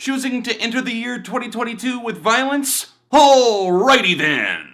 Choosing to enter the year 2022 with violence? Alrighty then!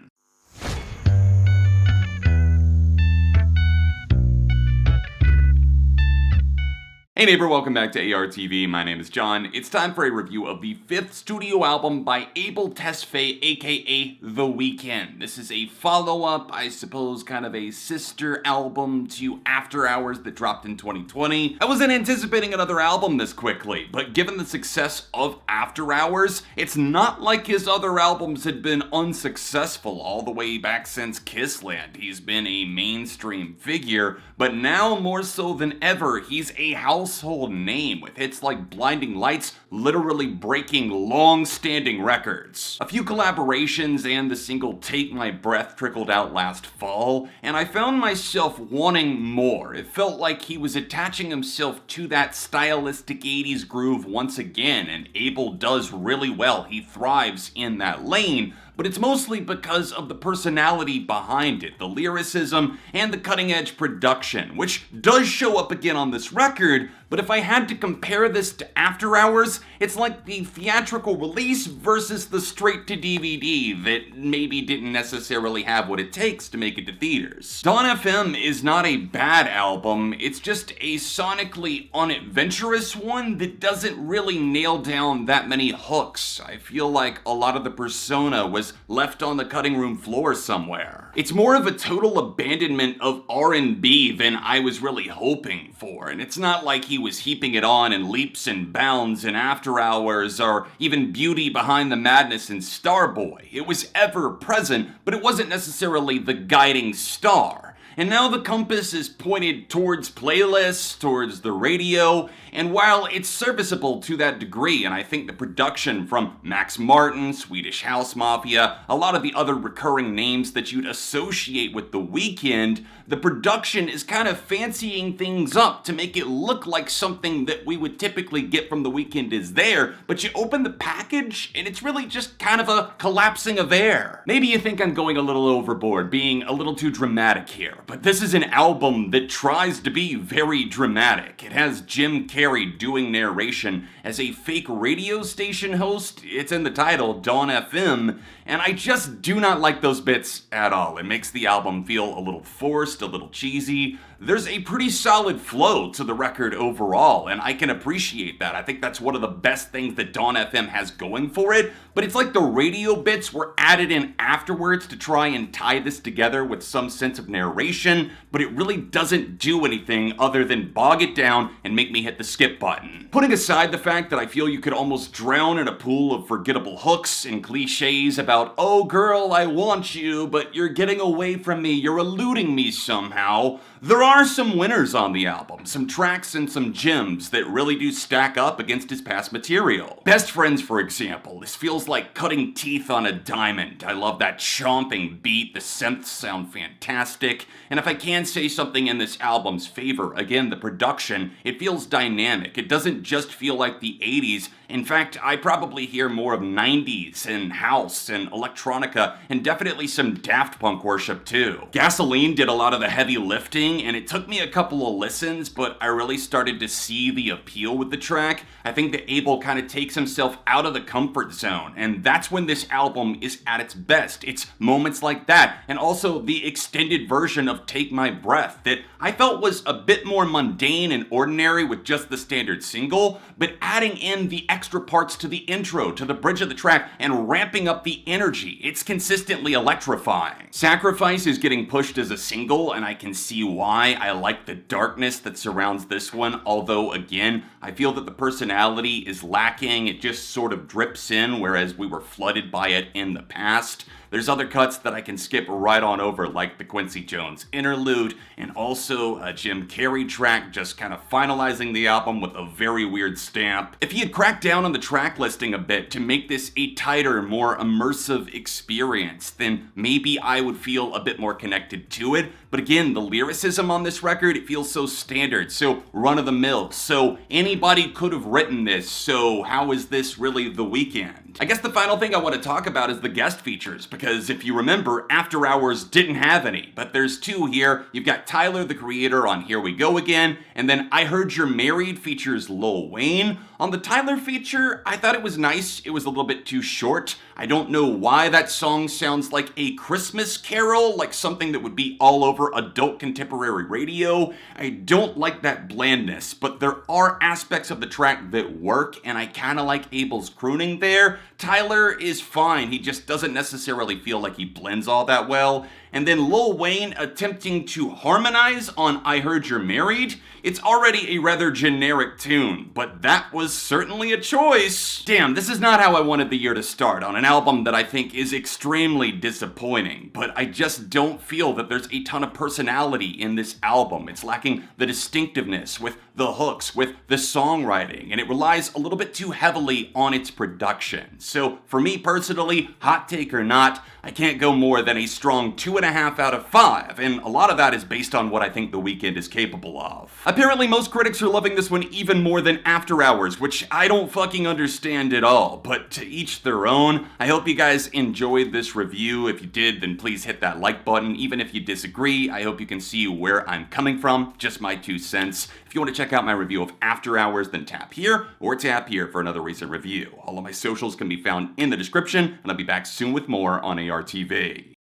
Hey neighbor, welcome back to ARTV. My name is John. It's time for a review of the 5th studio album by Abel Tesfaye, aka The Weeknd. This is a follow-up, I suppose, kind of a sister album to After Hours that dropped in 2020. I wasn't anticipating another album this quickly, but given the success of After Hours, it's not like his other albums had been unsuccessful all the way back since Kissland. He's been a mainstream figure, but now more so than ever, he's a household name with hits like Blinding Lights literally breaking long-standing records. A few collaborations and the single Take My Breath trickled out last fall, and I found myself wanting more. It felt like he was attaching himself to that stylistic 80s groove once again, and Abel does really well. He thrives in that lane, but it's mostly because of the personality behind it, the lyricism, and the cutting-edge production, which does show up again on this record, but if I had to compare this to After Hours, it's like the theatrical release versus the straight-to-DVD that maybe didn't necessarily have what it takes to make it to theaters. Dawn FM is not a bad album, it's just a sonically unadventurous one that doesn't really nail down that many hooks. I feel like a lot of the persona was left on the cutting room floor somewhere. It's more of a total abandonment of R&B than I was really hoping for, and it's not like he was heaping it on in leaps and bounds in After Hours or even Beauty Behind the Madness in Starboy. It was ever present, but it wasn't necessarily the guiding star. And now the compass is pointed towards playlists, towards the radio, and while it's serviceable to that degree, and I think the production from Max Martin, Swedish House Mafia, a lot of the other recurring names that you'd associate with The Weeknd, the production is kind of fancying things up to make it look like something that we would typically get from The Weeknd is there, but you open the package and it's really just kind of a collapsing of air. Maybe you think I'm going a little overboard, being a little too dramatic here, but this is an album that tries to be very dramatic. It has Jim Carrey doing narration as a fake radio station host. It's in the title, Dawn FM, and I just do not like those bits at all. It makes the album feel a little forced, a little cheesy. There's a pretty solid flow to the record overall, and I can appreciate that. I think that's one of the best things that Dawn FM has going for it, but it's like the radio bits were added in afterwards to try and tie this together with some sense of narration, but it really doesn't do anything other than bog it down and make me hit the skip button. Putting aside the fact that I feel you could almost drown in a pool of forgettable hooks and cliches about, oh girl, I want you, but you're getting away from me, you're eluding me somehow, there are some winners on the album, some tracks and some gems that really do stack up against his past material. Best Friends, for example, this feels like cutting teeth on a diamond. I love that chomping beat, the synths sound fantastic, and if I can say something in this album's favor, again, the production, it feels dynamic. It doesn't just feel like the 80s. In fact, I probably hear more of 90s and house and electronica and definitely some Daft Punk worship too. Gasoline did a lot of the heavy lifting, and it took me a couple of listens, but I really started to see the appeal with the track. I think that Abel kind of takes himself out of the comfort zone, and that's when this album is at its best. It's moments like that, and also the extended version of Take My Breath that I felt was a bit more mundane and ordinary with just the standard single, but adding in the extra parts to the intro, to the bridge of the track, and ramping up the energy. It's consistently electrifying. Sacrifice is getting pushed as a single, and I can see why. I like the darkness that surrounds this one, although again, I feel that the personality is lacking. It just sort of drips in, whereas we were flooded by it in the past. There's other cuts that I can skip right on over, like the Quincy Jones interlude, and also a Jim Carrey track just kind of finalizing the album with a very weird stamp. If he had cracked down on the track listing a bit to make this a tighter, more immersive experience, then maybe I would feel a bit more connected to it. But again, the lyricism on this record, it feels so standard, so run-of-the-mill, so anybody could have written this, so how is this really The Weeknd? I guess the final thing I want to talk about is the guest features, because if you remember, After Hours didn't have any, but there's two here. You've got Tyler, the Creator, on Here We Go Again, and then I Heard You're Married features Lil Wayne. On the Tyler feature, I thought it was nice. It was a little bit too short. I don't know why that song sounds like a Christmas carol, like something that would be all over adult contemporary radio. I don't like that blandness, but there are aspects of the track that work, and I kinda like Abel's crooning there. Tyler is fine, he just doesn't necessarily feel like he blends all that well. And then Lil Wayne attempting to harmonize on I Heard You're Married. It's already a rather generic tune, but that was certainly a choice. Damn, this is not how I wanted the year to start, on an album that I think is extremely disappointing, but I just don't feel that there's a ton of personality in this album. It's lacking the distinctiveness with the hooks, with the songwriting, and it relies a little bit too heavily on its production. So for me personally, hot take or not, I can't go more than a strong 2.5 out of 5, and a lot of that is based on what I think The Weeknd is capable of. Apparently most critics are loving this one even more than After Hours, which I don't fucking understand at all, but to each their own. I hope you guys enjoyed this review. If you did, then please hit that like button. Even if you disagree, I hope you can see where I'm coming from, just my 2 cents. If you want to check out my review of After Hours, then tap here, or tap here for another recent review. All of my socials can be found in the description, and I'll be back soon with more on ARTV.